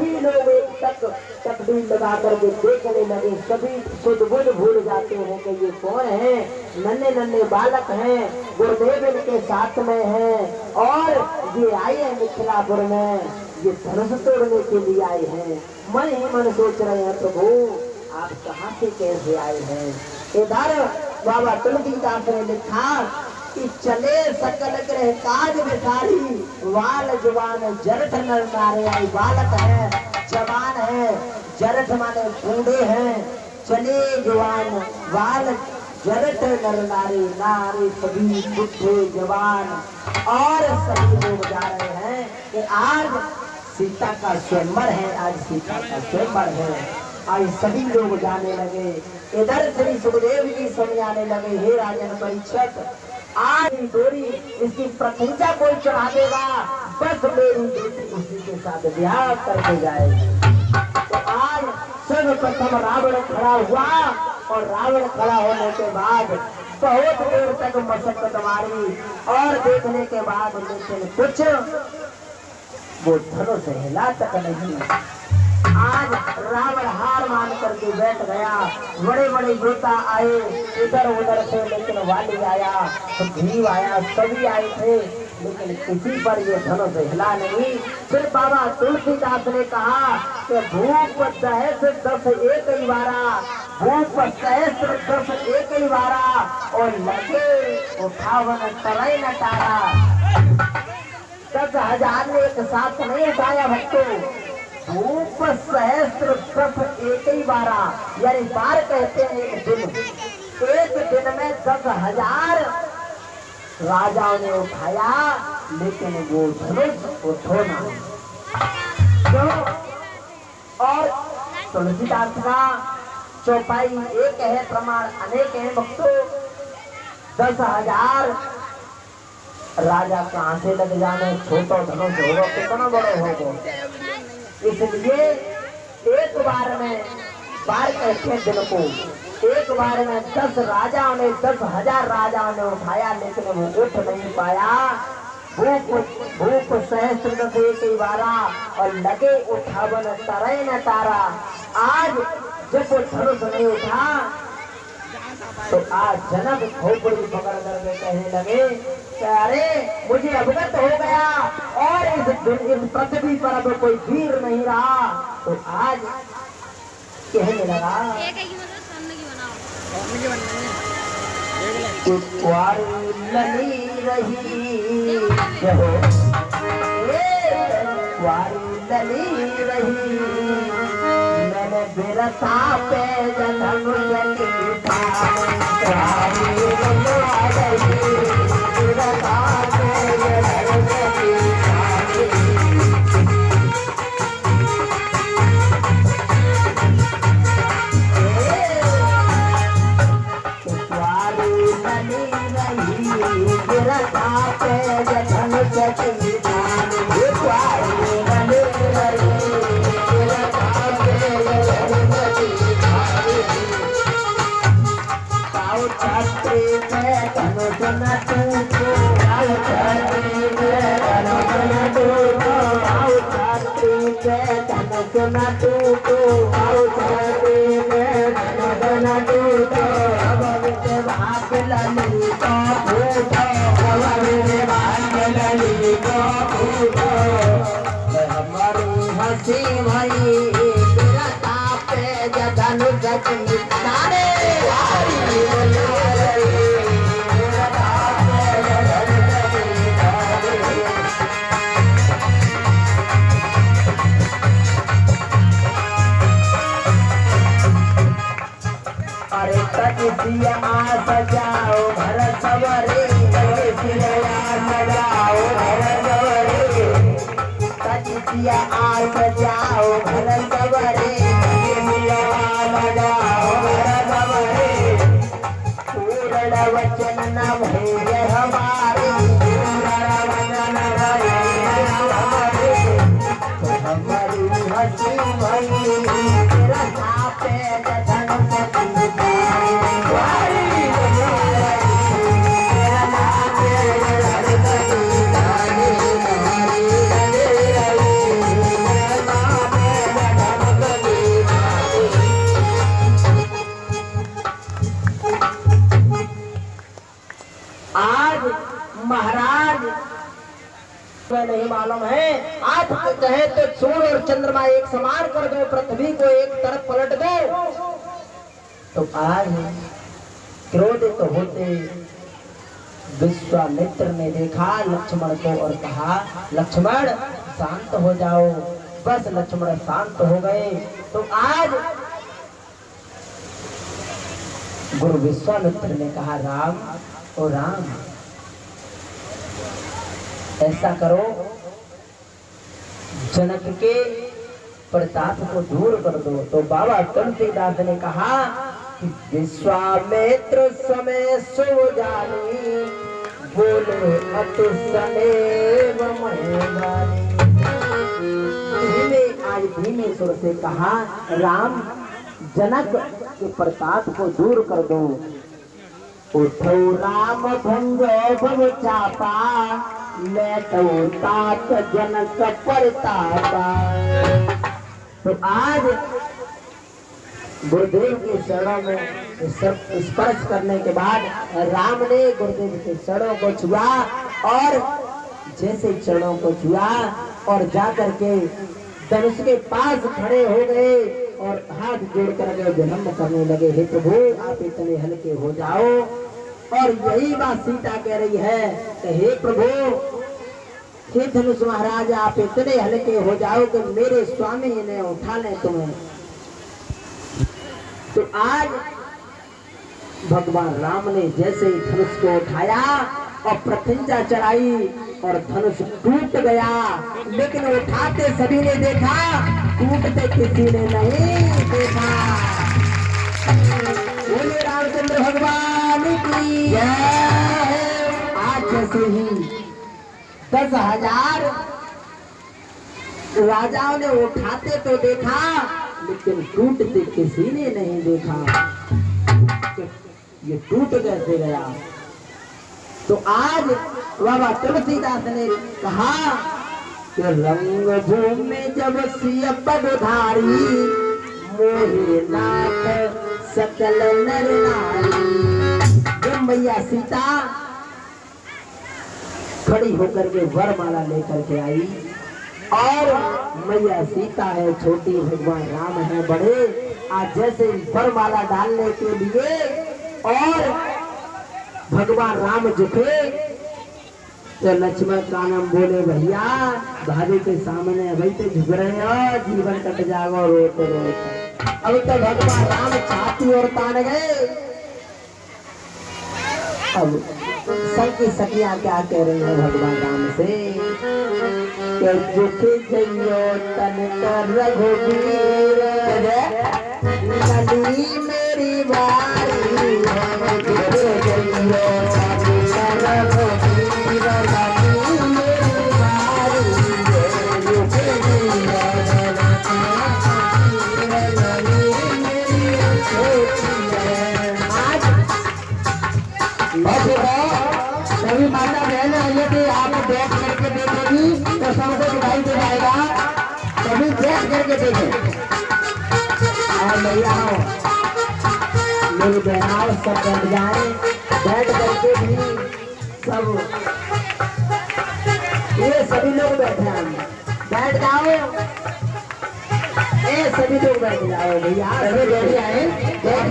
सभी लोग एक तक तकदीर लगा करके देखने लगे। सभी सुध बुध भूल जाते हैं कि ये कौन है। नन्हे नन्हे बालक हैं, गुरुदेव इनके साथ में हैं और ये आए हैं मिथिलापुर में, ये धनुष तोड़ने के लिए आए हैं। मन ही मन सोच रहे हैं प्रभु आप कहाँ से कैसे आए हैं। इधर बाबा तुलसीदास ने लिखा कि चले सकल ग्रह काज विसारी, वाल जवान जरठ नर नारे। आई बालक है, जवान है, जरठ माने बूढ़े हैं, चले जवान वाल जरठ नर नारी। नारी सभी बुढ़े जवान और सभी लोग जा रहे हैं कि आज सीता का स्वयंवर है, आज सीता का स्वयंवर है। आज सभी लोग जाने लगे। इधर श्री सुखदेव जी समझाने लगे, हे राजन परीक्षित आज डोरी इसकी प्रतीक्षा कोई चढ़ा देगा, बस मेरी बेटी उसी के साथ ब्याह करके जाएगी। तो आज सर्वप्रथम रावण खड़ा हुआ और रावण खड़ा होने के बाद बहुत देर तक मशक्कत मारी और देखने के बाद लेकिन कुछ वो धनुष हिला तक नहीं। आज रावण हार मान करके बैठ गया। बड़े बड़े योद्धा आए इधर उधर से, लेकिन वाली आया, सुग्रीव आया, सभी आए थे, लेकिन किसी पर ये धनुष हिला नहीं। फिर बाबा तुलसीदास ने कहा कि भूप सहस्र दस एक ही बारा, भूप सहस्र दस एक ही बारा और लगे उठावन तरई न तारा। 10,000 ने एक साथ नहीं उठाया भक्तों, भूप सहस्र दस एक ही बारा, यानी बार कहते हैं एक दिन। एक दिन में 10,000 राजाओं ने उठाया, लेकिन वो धनुष उठो ना। तो और तुलसीदास का चौपाई एक है, प्रमाण अनेक है भक्तों। 10,000 राजा कहाँ से लग जाने, छोटा धनुष होगा कितना बड़ा होगा। इसलिए एक बार में बार कहते हैं दिन को, एक बार में 10 राजाओं ने 10,000 राजाओं ने उठाया, लेकिन वो उठ नहीं पाया। भूप सहस्र दस एक ही बारा और लगे उठावन तरई न तारा। आज जब वो धनुष नहीं उठा तो आज जनक खोपड़ी पकड़ करके कहने लगे कि अरे मुझे अवगत हो गया और इस पृथ्वी पर अब कोई वीर नहीं रहा। तो आज कहने लगा मैंने बिरता पे जन्म सजाओ घर सवरे सजाओ घर सवरे तजिया आ सजाओ घर सवरे सजाओ घर सवरे पूर्ण वचन न भय हमारे वचन भय हमारे हमारी हसी भई रखा पे जधन तुम्हें नहीं मालूम है। आप कहे तो सूर्य और चंद्रमा एक समान कर दो, पृथ्वी को एक तरफ पलट दो। तो आज क्रोधित होते विश्वामित्र ने देखा लक्ष्मण को और कहा, लक्ष्मण शांत हो जाओ। बस लक्ष्मण शांत हो गए। तो आज गुरु विश्वामित्र ने कहा, राम ओ राम, ऐसा करो, जनक के प्रताप को दूर कर दो। तो बाबा तुलसीदास ने कहा कि विश्वामित्र समय सो जानी, बोले अति सनेव महिमानी। धीमे आज धीमे सुर से कहा, राम जनक के प्रताप को दूर कर दो। उठो राम भंजो भव चापा, मैं तो तात जनक परतापा। तो आज गुरुदेव के चरणों में स्पर्श करने के बाद राम ने गुरुदेव के चरणों को छुआ और जैसे चरणों को छुआ और जाकर के धनुष के पास खड़े हो गए और हाथ जोड़ कर विनम्र करने लगे, हे प्रभु आप इतने हल्के हो जाओ। और यही बात सीता कह रही है कि हे प्रभु, हे धनुष महाराज आप इतने हल्के हो जाओ कि मेरे स्वामी ने उठा ले तुम्हें। तो आज भगवान राम ने जैसे ही धनुष को उठाया और प्रत्यंचा चढ़ाई और धनुष टूट गया, लेकिन उठाते सभी ने देखा, टूटते किसी ने नहीं देखा। बोले रामचंद्र भगवान की जय। आज जैसे ही 10,000 राजाओं ने उठाते तो देखा, लेकिन टूटते किसी ने नहीं देखा। ये टूट कैसे गया? तो आज बाबा तुलसीदास ने कहा कि रंग भूमि जब सिय पगधारी, मोहे नाथ सकल नर नारी। जब मैया सीता खड़ी होकर के वरमाला लेकर के आई, और मैया सीता है छोटी, भगवान राम है बड़े। आज जैसे वरमाला डालने के लिए और भगवान राम झुके तो लक्ष्मण का नाम बोले, भैया भाभी के सामने अभी तो झुक रहे हो, जीवन कट जाएगा रोते रोते। अब तो भगवान राम छाती और तान गए। अब सबकी सखियां क्या कह रही है भगवान राम से कि झुके जइयो तन कर रघुवीर, नली मेरी बारी है। झुके जइयो तन कर रघुवीर, नली मेरी बारी है। झुके जइयो नली मेरी छोटी है। आज सभी माता बहन यदि आप बैठ करके देखेगी तो सबको दिखाई दे जाएगा। सभी बैठ करके देखें और भैया मेरी बहनाओं सब बैठ जाए, बैठ करके भी सब ये सभी लोग बैठे हैं, बैठ जाओ। ए सभी लोग बैठ जाओ भैया, सभी बैठ जाए, बैठ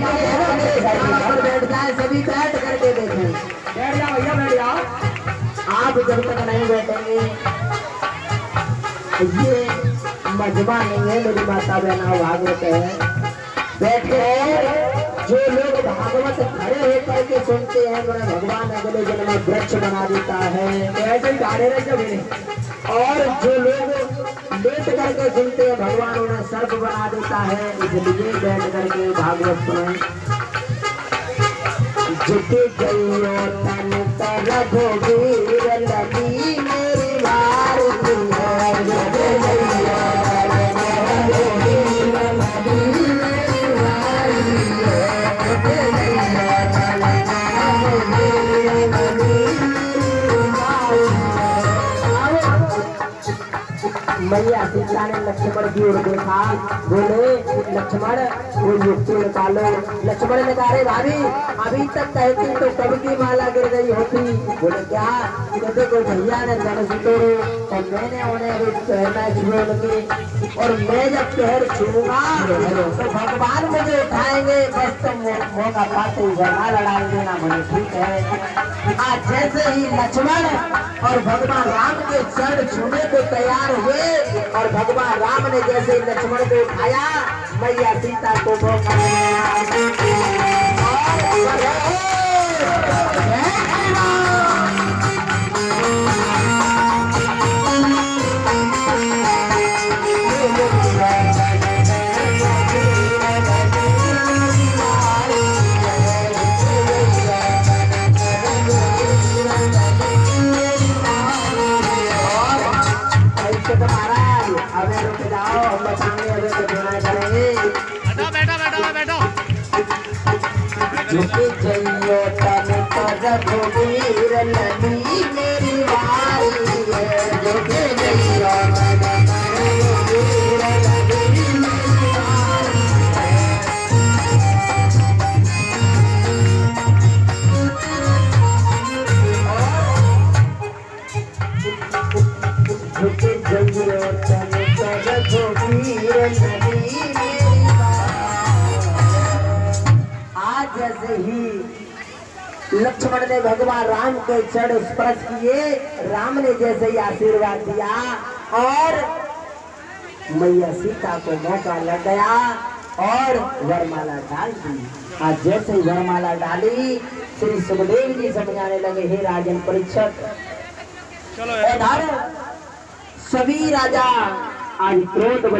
जाए, सभी बैठ करके देखें। बैठ जाओ भैया, बैठ जाओ। आप जब तक नहीं बैठेंगे ये मजबा नहीं है। मेरी माता बहना भागवत है, बैठे। जो लोग भागवत खड़े होकर के सुनते हैं भगवान अगले जन्म में वृक्ष बना देता है, ऐसे ही गाड़े रहे जब। और जो लोग लेट करके सुनते हैं भगवान उन्हें सर्प बना देता है। इसलिए बैठ करके भागवत सुने। झुके जइयो तन कर रघुवीर, नली मेरी बारी है। झुके जइयो तन कर रघुवीर, नली मेरी बारी है। झुके जइयो तन कर रघुवीर, नली मेरी बारी है। मैया सीता ने लक्ष्मण की ओर देखा, बोले लक्ष्मण कोई युक्ति निकालो। लक्ष्मण ने कहा, भाभी अभी तक कहती तो कब की माला गिर गई होती। बोले क्या? कहते को भैया ने धनुष तोड़े और मैंने उन्हें अभी पहना छुए उनकी, और मैं जब पैर छूऊंगा तो भगवान मुझे उठाएंगे, बस तुम मौका पाते ही झगड़ा लड़ाएंगे ना। बोले ठीक है। आज जैसे ही लक्ष्मण और भगवान राम के चरण छूने को तैयार हुए और भगवान राम ने जैसे ही लक्ष्मण को उठाया, मैया सीता को मौका जइयो तन पर रघुवीर नदी मेरी वारी है, जो के जइयो तन पर रघुवीर नदी मेरी वारी है। जो के जइयो तन पर रघुवीर नदी मेरी जैसे ही लक्ष्मण ने भगवान राम के चरण स्पर्श किए, राम ने जैसे ही आशीर्वाद दिया और मैया सीता को मौका लग गया और वरमाला डाल दी। आज जैसे ही वरमाला डाली, श्री सुखदेव जी समझाने लगे, हे राजन परीक्षक, सभी राजा आज क्रोध